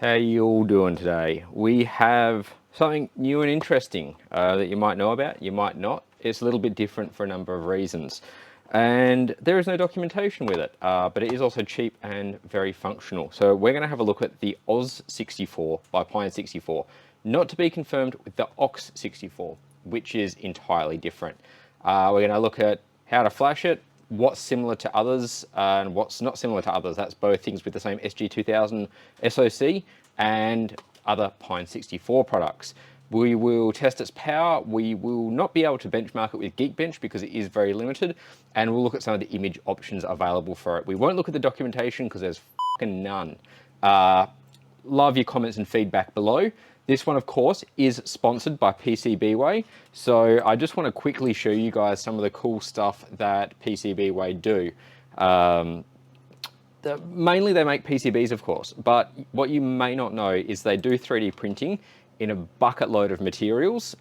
How you all doing today? We have something new and interesting that you might know about, you might not. It's a little bit different for a number of reasons. And there is no documentation with it, but it is also cheap and very functional. So we're going to have a look at the Oz64 by Pine64, not to be confirmed with the Ox64, which is entirely different. We're going to look at how to flash it, what's similar to others and what's not similar to others. That's both things with the same SG2000 SoC and other Pine64 products. We will test its power. We will not be able to benchmark it with Geekbench because it is very limited, and we'll look at some of the image options available for it. We won't look at the documentation because there's fucking none. Love your comments and feedback below. This one, of course, is sponsored by PCBWay. So I just want to quickly show you guys some of the cool stuff that PCBWay do. Mainly they make PCBs, of course, but what you may not know is they do 3D printing in a bucket load of materials.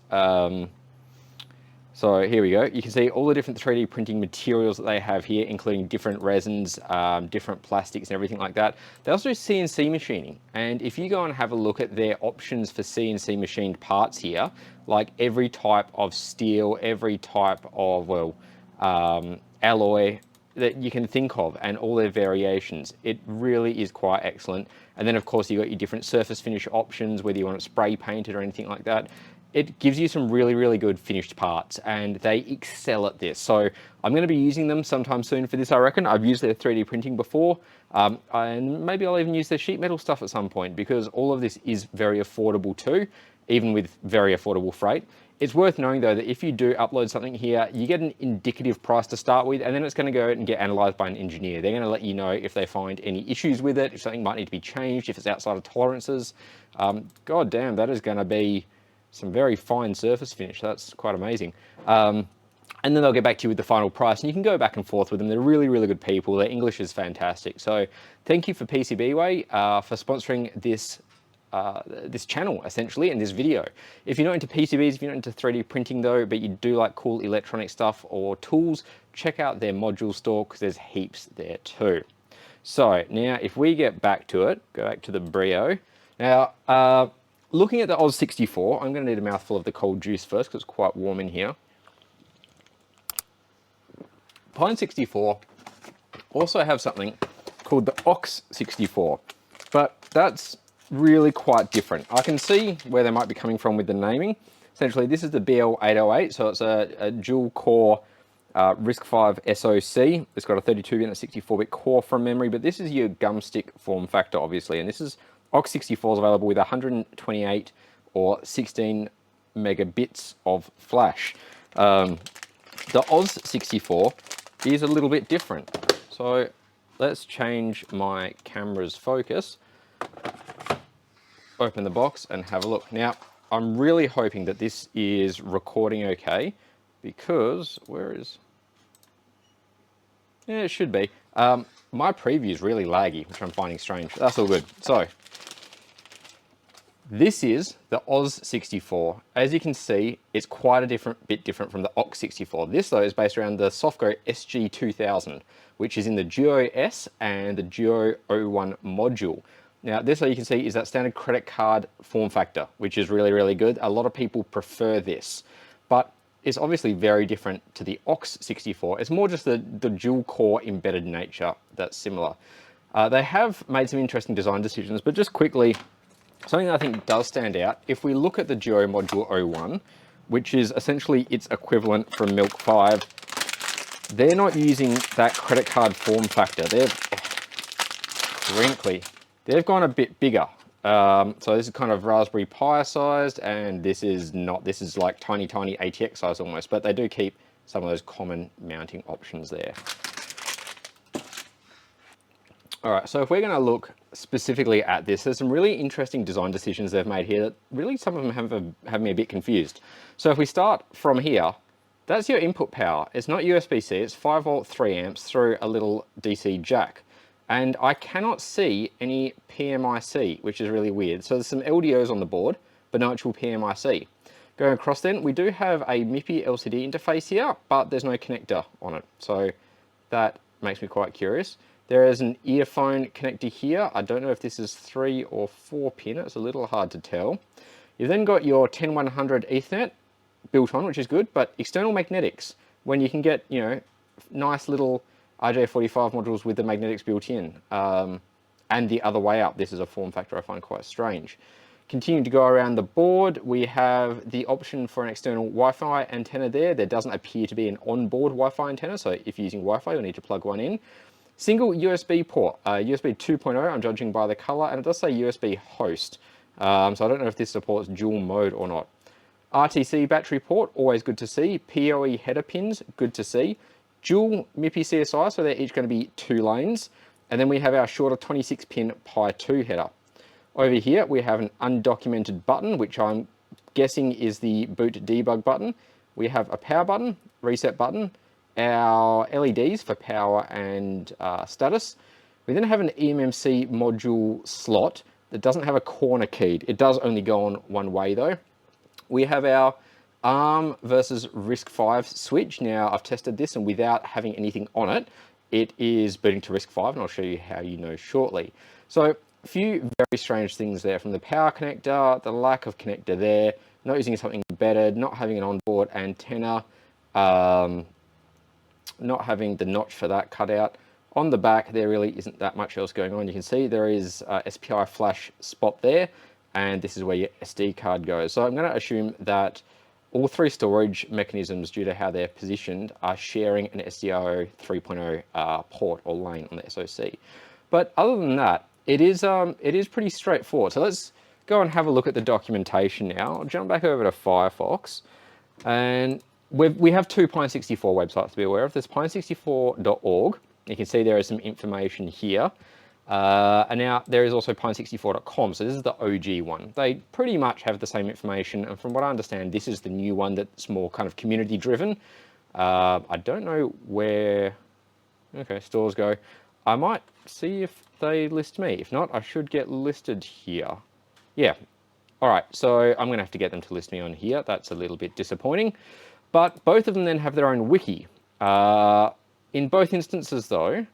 So here we go. You can see all the different 3D printing materials that they have here, including different resins, different plastics and everything like that. They also do CNC machining. And if you go and have a look at their options for CNC machined parts here, like every type of steel, every type of, well, alloy that you can think of and all their variations, it really is quite excellent. And then of course you've got your different surface finish options, whether you want it spray painted or anything like that. It gives you some really, really good finished parts and they excel at this. So I'm going to be using them sometime soon for this, I reckon. I've used their 3D printing before, and maybe I'll even use their sheet metal stuff at some point because all of this is very affordable too, even with very affordable freight. It's worth knowing though that if you do upload something here, you get an indicative price to start with, and then it's going to go and get analyzed by an engineer. They're going to let you know if they find any issues with it, if something might need to be changed, if it's outside of tolerances. God damn, that is going to be some very fine surface finish. That's quite amazing. And then they'll get back to you with the final price and you can go back and forth with them. They're really, really good people. Their English is fantastic. So thank you for PCBWay for sponsoring this this channel essentially and this video. If you're not into PCBs, if you're not into 3D printing though, but you do like cool electronic stuff or tools, check out their module store because there's heaps there too. So now if we get back to it, go back to the Brio. Now, looking at the Oz64, I'm going to need a mouthful of the cold juice first because it's quite warm in here. Pine64 also have something called the Ox64, but that's really quite different. I can see where they might be coming from with the naming. Essentially, this is the BL808, so it's a dual core RISC-V SoC. It's got a 32-bit and a 64-bit core from memory, but this is your gumstick form factor, obviously, and this is Ox64 is available with 128 or 16 megabits of flash. The Oz64 is a little bit different. So let's change my camera's focus, open the box and have a look. Now, I'm really hoping that this is recording okay because, yeah, it should be. My preview is really laggy, which I'm finding strange. That's all good. So, this is the Oz64. As you can see, it's quite a bit different from the Ox64. This though is based around the Softco SG2000, which is in the Duo S and the Duo O1 module. Now this, you can see, is that standard credit card form factor, which is really, really good. A lot of people prefer this, but it's obviously very different to the Ox64. It's more just the dual core embedded nature that's similar. They have made some interesting design decisions, but just quickly, something that I think does stand out, if we look at the Duo Module 01, which is essentially its equivalent from Milk 5, they're not using that credit card form factor. They're wrinkly. They've gone a bit bigger. So this is kind of Raspberry Pi sized, and this is not. This is like tiny, tiny ATX size almost, but they do keep some of those common mounting options there. All right, so if we're going to look specifically at this, there's some really interesting design decisions they've made here that really some of them have me a bit confused. So if we start from here, that's your input power. It's not USB-C, it's 5 volt 3 amps through a little DC jack. And I cannot see any PMIC, which is really weird. So there's some LDOs on the board, but no actual PMIC. Going across then, we do have a MIPI LCD interface here, but there's no connector on it. So that makes me quite curious. There is an earphone connector here. I don't know if this is 3 or 4 pin. It's a little hard to tell. You've then got your 10100 Ethernet built on, which is good, but external magnetics, when you can get, you know, nice little RJ45 modules with the magnetics built in. And the other way up, this is a form factor I find quite strange. Continuing to go around the board, we have the option for an external Wi-Fi antenna there. There doesn't appear to be an onboard Wi-Fi antenna, so if you're using Wi-Fi, you'll need to plug one in. Single USB port, USB 2.0, I'm judging by the color, and it does say USB host. So I don't know if this supports dual mode or not. RTC battery port, always good to see. PoE header pins, good to see. Dual MIPI CSI, so they're each going to be 2 lanes. And then we have our shorter 26-pin Pi 2 header. Over here, we have an undocumented button, which I'm guessing is the boot debug button. We have a power button, reset button, our LEDs for power and status. We then have an eMMC module slot that doesn't have a corner keyed. It does only go on one way though. We have our ARM versus RISC-V switch. Now I've tested this, and without having anything on it, it is booting to RISC-V, and I'll show you how you know shortly. So a few very strange things there, from the power connector, the lack of connector there, not using something embedded, not having an onboard antenna, not having the notch for that cut out. On the back, there really isn't that much else going on. You can see there is a SPI flash spot there, and this is where your SD card goes. So I'm going to assume that all 3 storage mechanisms, due to how they're positioned, are sharing an SDIO 3.0 port or lane on the SoC. But other than that, it is pretty straightforward. So let's go and have a look at the documentation now. I'll jump back over to Firefox, and we have 2 Pine64 websites to be aware of. There's Pine64.org. You can see there is some information here. And now there is also Pine64.com, so this is the OG one. They pretty much have the same information, and from what I understand, this is the new one that's more kind of community driven. I don't know where, okay, stores go. I might see if they list me. If not, I should get listed here. Yeah, all right, so I'm gonna have to get them to list me on here. That's a little bit disappointing, but both of them then have their own wiki. In both instances though,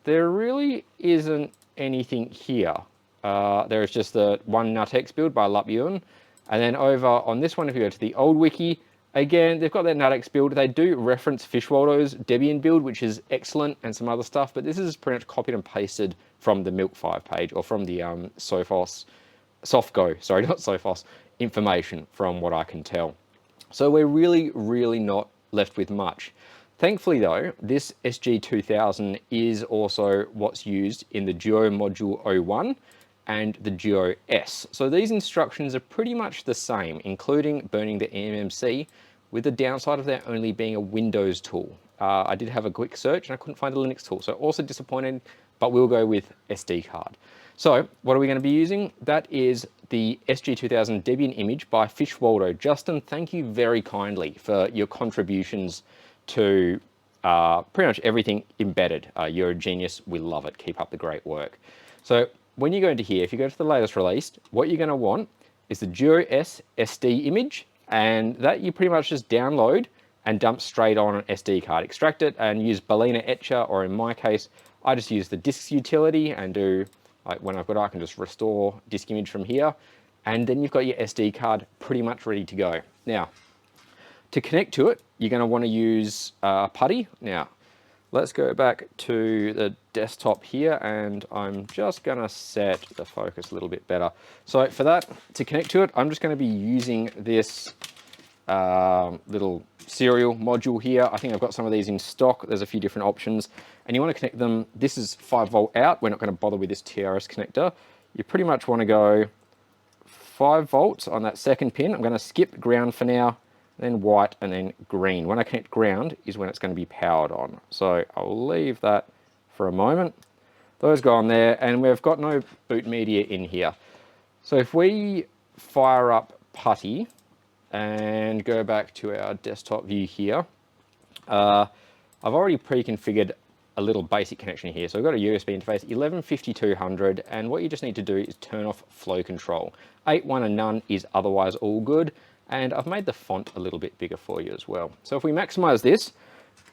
there really isn't anything here. There is just the one NutX build by Lapyun. And then over on this one, if you go to the old wiki, again, they've got their NutX build. They do reference Fishwaldo's Debian build, which is excellent, and some other stuff, but this is pretty much copied and pasted from the Milk 5 page, or from the Softgo information, from what I can tell. So we're really not left with much. Thankfully though, this SG2000 is also what's used in the Duo Module 01 and the Duo S. So these instructions are pretty much the same, including burning the eMMC, with the downside of there only being a Windows tool. I did have a quick search and I couldn't find a Linux tool, so also disappointed, but we'll go with SD card. So what are we going to be using? That is the SG2000 Debian image by Fishwaldo. Justin, thank you very kindly for your contributions to pretty much everything embedded. You're a genius. We love it. Keep up the great work. So when you go into here, if you go to the latest released, what you're going to want is the Duo S SD image, and that you pretty much just download and dump straight on an SD card. Extract it and use Balena Etcher, or in my case, I just use the disks utility and do, like when I've got it, I can just restore disk image from here, and then you've got your SD card pretty much ready to go. Now, to connect to it, you're going to want to use PuTTY. Now, let's go back to the desktop here, and I'm just going to set the focus a little bit better. So for that, to connect to it, I'm just going to be using this little serial module here. I think I've got some of these in stock. There's a few different options, and you want to connect them. This is 5 volt out. We're not going to bother with this TRS connector. You pretty much want to go 5 volts on that second pin. I'm going to skip ground for now, then white, and then green. When I connect ground is when it's going to be powered on. So I'll leave that for a moment. Those go on there, and we've got no boot media in here. So if we fire up PuTTY and go back to our desktop view here, I've already pre-configured a little basic connection here. So I've got a USB interface, 115200, and what you just need to do is turn off flow control. 8.1 and none is otherwise all good. And I've made the font a little bit bigger for you as well. So if we maximize this,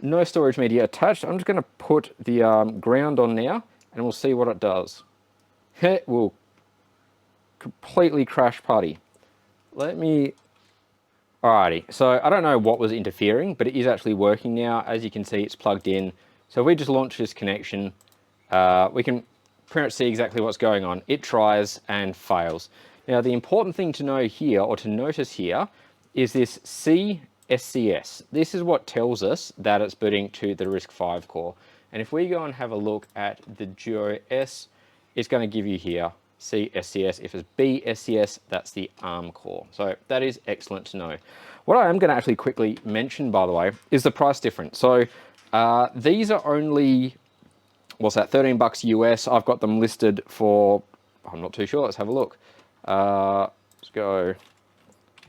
No storage media attached. I'm just going to put the ground on now, and we'll see what it does. It will completely crash putty. Alrighty, so I don't know what was interfering, but it is actually working now. As you can see, it's plugged in. So if we just launch this connection, we can pretty much see exactly what's going on. It tries and fails. Now, the important thing to know here, or to notice here, is this C.SCS. This is what tells us that it's booting to the RISC-V core. And if we go and have a look at the Duo S, it's going to give you here C.SCS. If it's B.SCS, that's the ARM core. So that is excellent to know. What I am going to actually quickly mention, by the way, is the price difference. So these are only, what's that, 13 bucks US. I've got them listed for, I'm not too sure. Let's have a look. Let's go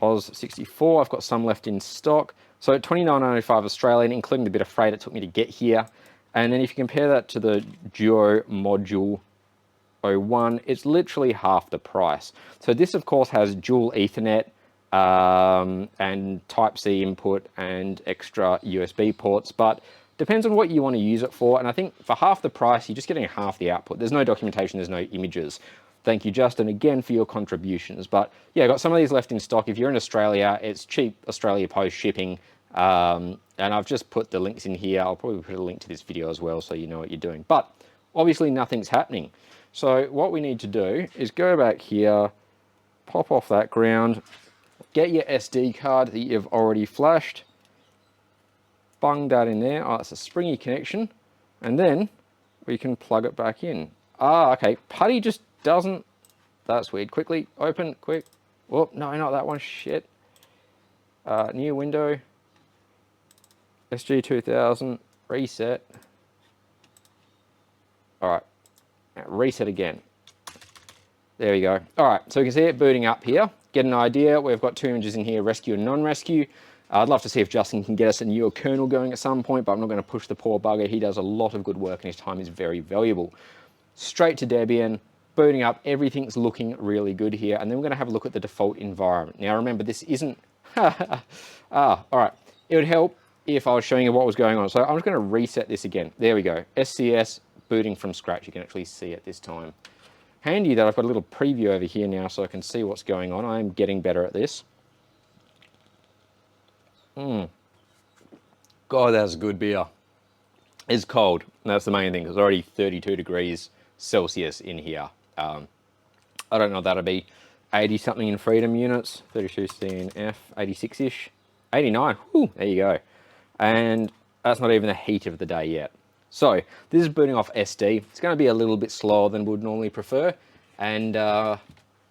Oz64. I've got some left in stock. So $29.95 Australian, including the bit of freight it took me to get here. And then if you compare that to the Duo module 01, it's literally half the price. So this, of course, has dual Ethernet and Type-C input and extra USB ports, but depends on what you want to use it for. And I think for half the price, you're just getting half the output. There's no documentation, there's no images. Thank you, Justin, again for your contributions. But yeah, I've got some of these left in stock. If you're in Australia, it's cheap Australia Post shipping. And I've just put the links in here. I'll probably put a link to this video as well so you know what you're doing. But obviously nothing's happening. So what we need to do is go back here, pop off that ground, get your SD card that you've already flashed, bung that in there. Oh, it's a springy connection. And then we can plug it back in. Ah, okay, putty just doesn't, that's weird. Quickly, open, quick. Oh, no, not that one, shit. New window, SG2000, reset. All right. Reset again. There we go. All right, so you can see it booting up here. Get an idea. We've got two images in here, rescue and non-rescue. I'd love to see if Justin can get us a newer kernel going at some point, but I'm not going to push the poor bugger. He does a lot of good work and his time is very valuable. Straight to Debian, booting up. Everything's looking really good here. And then we're going to have a look at the default environment. Now, remember, this isn't... all right. It would help if I was showing you what was going on. So I'm just going to reset this again. There we go. SCS. Booting from scratch. You can actually see it this time. Handy that I've got a little preview over here now so I can see what's going on. I'm getting better at this. God, that's good beer. It's cold. That's the main thing. It's already 32 degrees Celsius in here. I don't know, that'll be 80 something in freedom units. 32 CNF, 86-ish. 89. Whew, there you go. And that's not even the heat of the day yet. So this is booting off SD. It's going to be a little bit slower than we'd normally prefer. And, oh,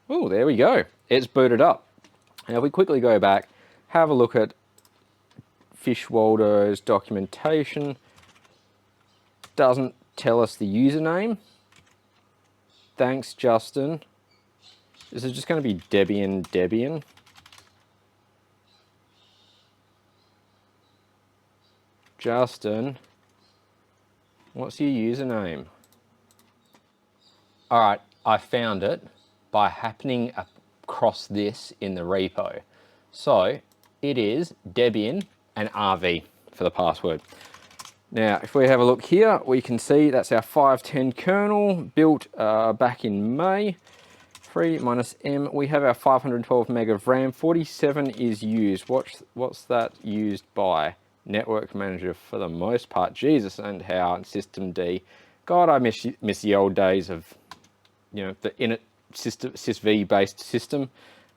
there we go. It's booted up. Now, if we quickly go back, have a look at Fishwaldo's documentation. Doesn't tell us the username. Thanks, Justin. This is just going to be Debian. Justin. What's your username? All right, I found it by happening across this in the repo. So it is Debian and RV for the password. Now, if we have a look here, we can see that's our 510 kernel built back in May. 3 minus M, we have our 512 meg of RAM, 47 is used. What's that used by? Network manager for the most part. Jesus, and how, and system D. God, I miss the old days of, you know, the init system, sysv based system.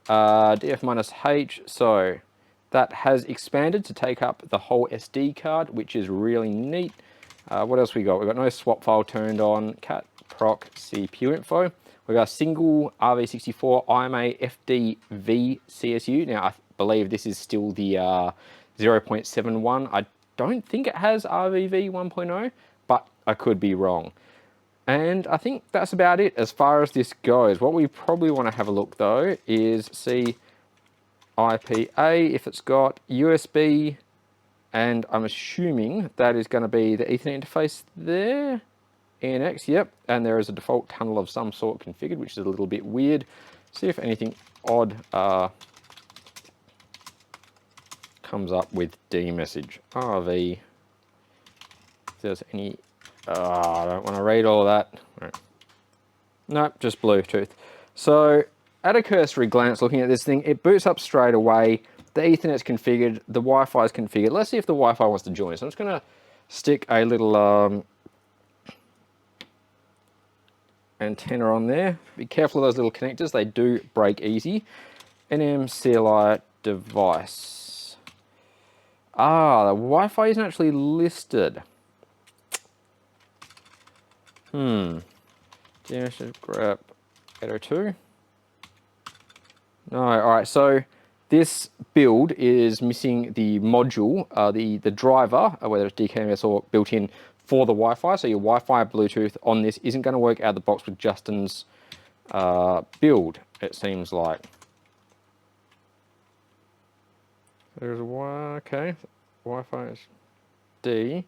DF minus H, so that has expanded to take up the whole SD card, which is really neat. What else we got? We've got no swap file turned on, cat proc CPU info. We've got a single RV64 IMA FDV CSU. Now, I believe this is still the 0.71. I don't think it has RVV 1.0, but I could be wrong. And I think that's about it as far as this goes. What we probably want to have a look though is see IPA, if it's got USB, and I'm assuming that is going to be the Ethernet interface there. ENX, yep, and there is a default tunnel of some sort configured, which is a little bit weird. See if anything odd comes up with D message. RV if there's any, I don't want to read all that. Right. Nope, just Bluetooth. So at a cursory glance looking at this thing, it boots up straight away. The Ethernet's configured, the Wi-Fi is configured. Let's see if the Wi-Fi wants to join. So I'm just going to stick a little antenna on there. Be careful of those little connectors, they do break easy. NMCLI device. Ah, the Wi-Fi isn't actually listed. Yeah, I should grab 802. No, alright, so this build is missing the module, the driver, whether it's DKMS or built in for the Wi-Fi. So your Wi-Fi Bluetooth on this isn't going to work out of the box with Justin's build, it seems like. There's a Y, okay, Wi-Fi is D.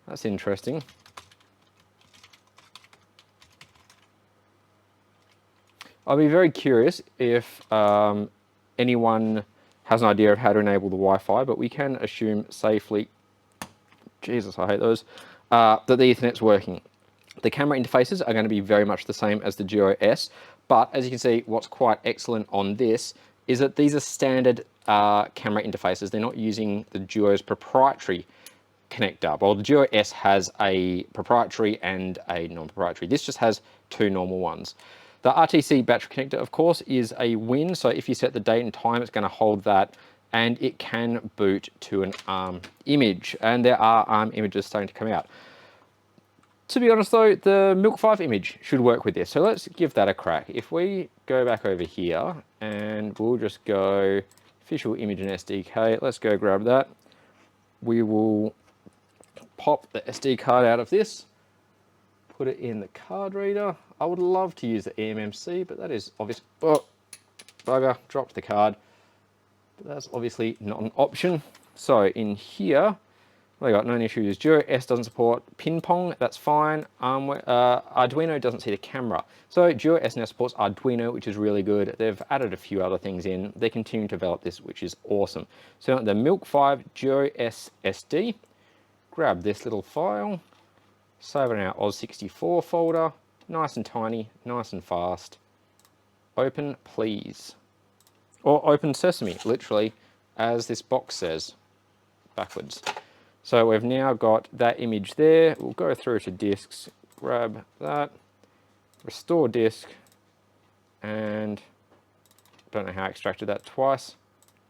That's interesting. I'll be very curious if anyone has an idea of how to enable the Wi-Fi, but we can assume safely, Jesus, I hate those, that the Ethernet's working. The camera interfaces are going to be very much the same as the Duo S, but as you can see, what's quite excellent on this is that these are standard camera interfaces. They're not using the Duo's proprietary connector. Well, the Duo S has a proprietary and a non-proprietary. This just has two normal ones. The RTC battery connector, of course, is a win. So if you set the date and time, it's going to hold that, and it can boot to an ARM image. And there are ARM images starting to come out. To be honest though, the Milk 5 image should work with this. So let's give that a crack. If we go back over here and we'll just go official image and SDK, let's go grab that. We will pop the SD card out of this, put it in the card reader. I would love to use the eMMC, but that is obvious. Oh, bugger, dropped the card. But that's obviously not an option. So in here, we got no issues. Duo S doesn't support ping pong, that's fine. Arduino doesn't see the camera. So Duo S now supports Arduino, which is really good. They've added a few other things in. They continue to develop this, which is awesome. So the Milk 5 Duo S SD, grab this little file, save it in our Oz64 folder, nice and tiny, nice and fast. Open, please. Or open sesame, literally, as this box says, backwards. So we've now got that image there. We'll go through to disks, grab that, restore disk, and don't know how I extracted that twice.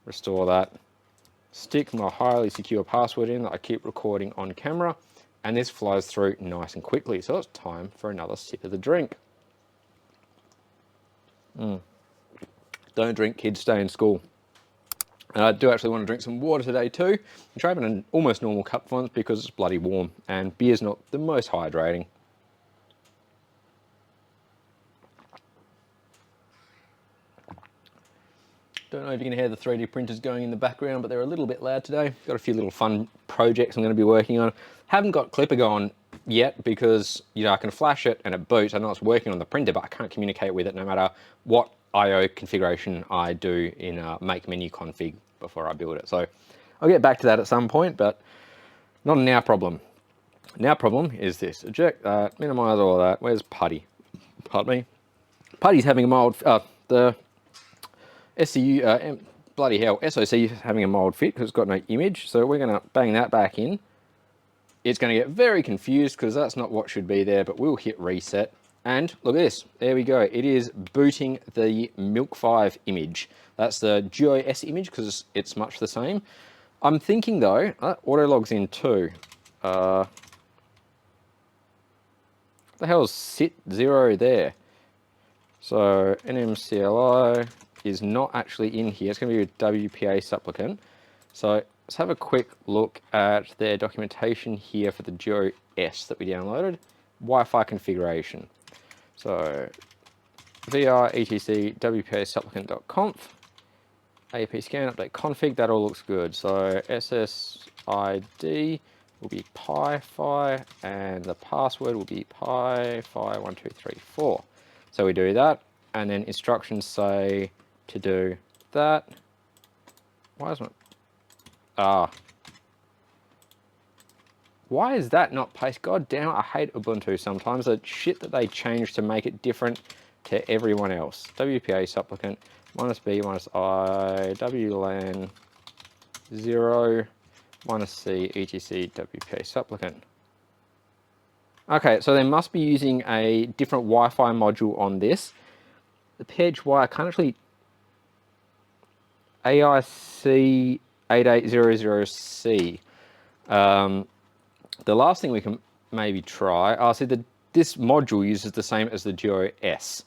Restore that. Stick my highly secure password in that I keep recording on camera, and this flows through nice and quickly. So it's time for another sip of the drink. Don't drink, kids, stay in school. And I do actually want to drink some water today too. I'm trying an almost normal cup for once because it's bloody warm and beer's not the most hydrating. Don't know if you can hear the 3D printers going in the background, but they're a little bit loud today. Got a few little fun projects I'm going to be working on. Haven't got Clipper going yet because, you know, I can flash it and it boots. I know it's working on the printer, but I can't communicate with it no matter what I/O configuration I do in make menu config before I build it. So I'll get back to that at some point, but not a now problem. Now problem is this: eject that, minimize all of that. Where's Putty? Pardon me. Putty's having a mild, the SCU, bloody hell, SOC is having a mild fit because it's got no image. So we're going to bang that back in. It's going to get very confused because that's not what should be there, but we'll hit reset. And look at this, there we go. It is booting the Milk 5 image. That's the Duo S image because it's much the same. I'm thinking though, auto logs in too. What the hell is sit0 there? So NMCLI is not actually in here. It's going to be a WPA supplicant. So let's have a quick look at their documentation here for the Duo S that we downloaded. Wi-Fi configuration. So VR etc WPA supplicant.conf, AP scan update config, that all looks good. So SSID will be PiFi and the password will be PiFi1234. So we do that, and then instructions say to do that. Why is my Why is that not pasted? God damn it, I hate Ubuntu sometimes. The shit that they change to make it different to everyone else. WPA supplicant, -B, -I, WLAN 0, -C, etc, WPA supplicant. Okay, so they must be using a different Wi-Fi module on this. The page Y, I can't actually... AIC8800C. The last thing we can maybe try... Oh, see, this module uses the same as the Duo S.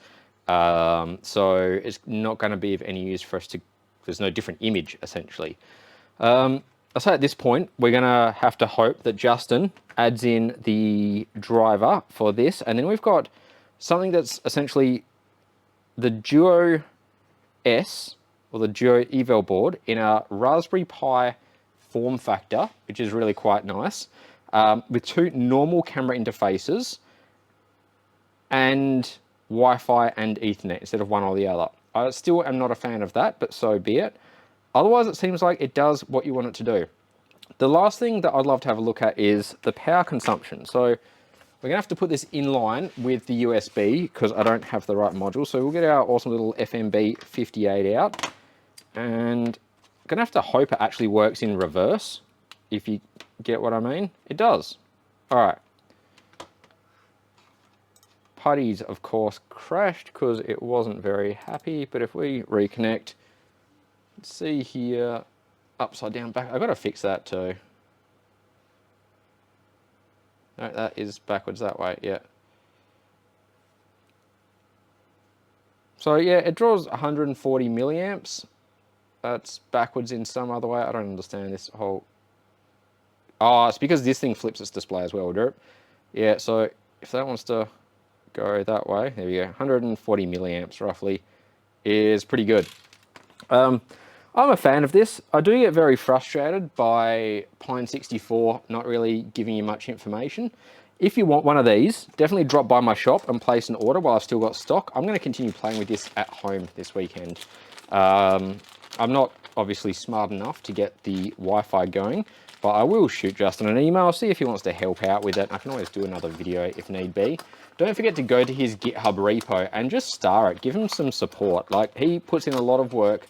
So it's not going to be of any use for us to... There's no different image, essentially. I'll say at this point, we're going to have to hope that Justin adds in the driver for this. And then we've got something that's essentially the Duo S, or the Duo eval board, in a Raspberry Pi form factor, which is really quite nice, with two normal camera interfaces and Wi-Fi and Ethernet instead of one or the other. I still am not a fan of that, but so be it. Otherwise, it seems like it does what you want it to do. The last thing that I'd love to have a look at is the power consumption. So we're gonna have to put this in line with the USB because I don't have the right module. So we'll get our awesome little FMB58 out, and gonna have to hope it actually works in reverse, if you get what I mean. It does. All right. Putty's, of course, crashed because it wasn't very happy, but if we reconnect, see here, upside down back. I've got to fix that too. No, that is backwards that way, yeah. So yeah, it draws 140 milliamps. That's backwards in some other way. I don't understand this whole... Oh, it's because this thing flips its display as well, Derp. Yeah, so if that wants to go that way, there we go. 140 milliamps roughly is pretty good. I'm a fan of this. I do get very frustrated by Pine64 not really giving you much information. If you want one of these, definitely drop by my shop and place an order while I've still got stock. I'm going to continue playing with this at home this weekend. I'm not obviously smart enough to get the Wi-Fi going, but I will shoot Justin an email, see if he wants to help out with it. I can always do another video if need be. Don't forget to go to his GitHub repo and just star it. Give him some support. Like, he puts in a lot of work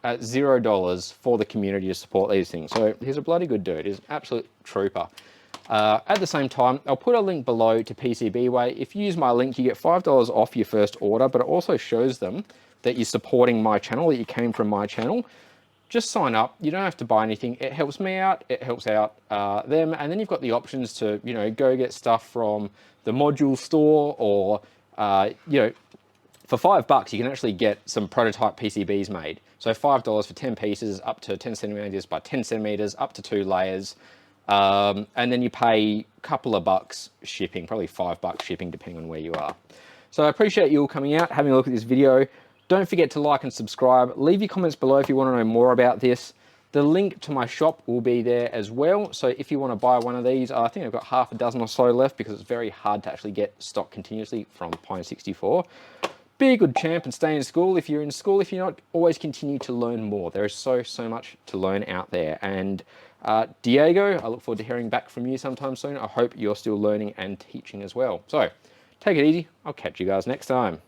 at $0 for the community to support these things. So he's a bloody good dude. He's an absolute trooper. At the same time, I'll put a link below to PCBWay. If you use my link, you get $5 off your first order, but it also shows them that you're supporting my channel, that you came from my channel. Just sign up. You don't have to buy anything. It helps me out. It helps out them. And then you've got the options to, you know, go get stuff from the module store, or, you know, for $5, you can actually get some prototype PCBs made. So $5 for 10 pieces, up to 10 centimeters by 10 centimeters, up to 2 layers. And then you pay a couple of bucks shipping, probably $5 shipping, depending on where you are. So I appreciate you all coming out, having a look at this video. Don't forget to like and subscribe. Leave your comments below if you want to know more about this. The link to my shop will be there as well. So if you want to buy one of these, I think I've got half a dozen or so left because it's very hard to actually get stock continuously from Pine64. Be a good champ and stay in school. If you're in school, if you're not, always continue to learn more. There is so much to learn out there. And Diego, I look forward to hearing back from you sometime soon. I hope you're still learning and teaching as well. So take it easy. I'll catch you guys next time.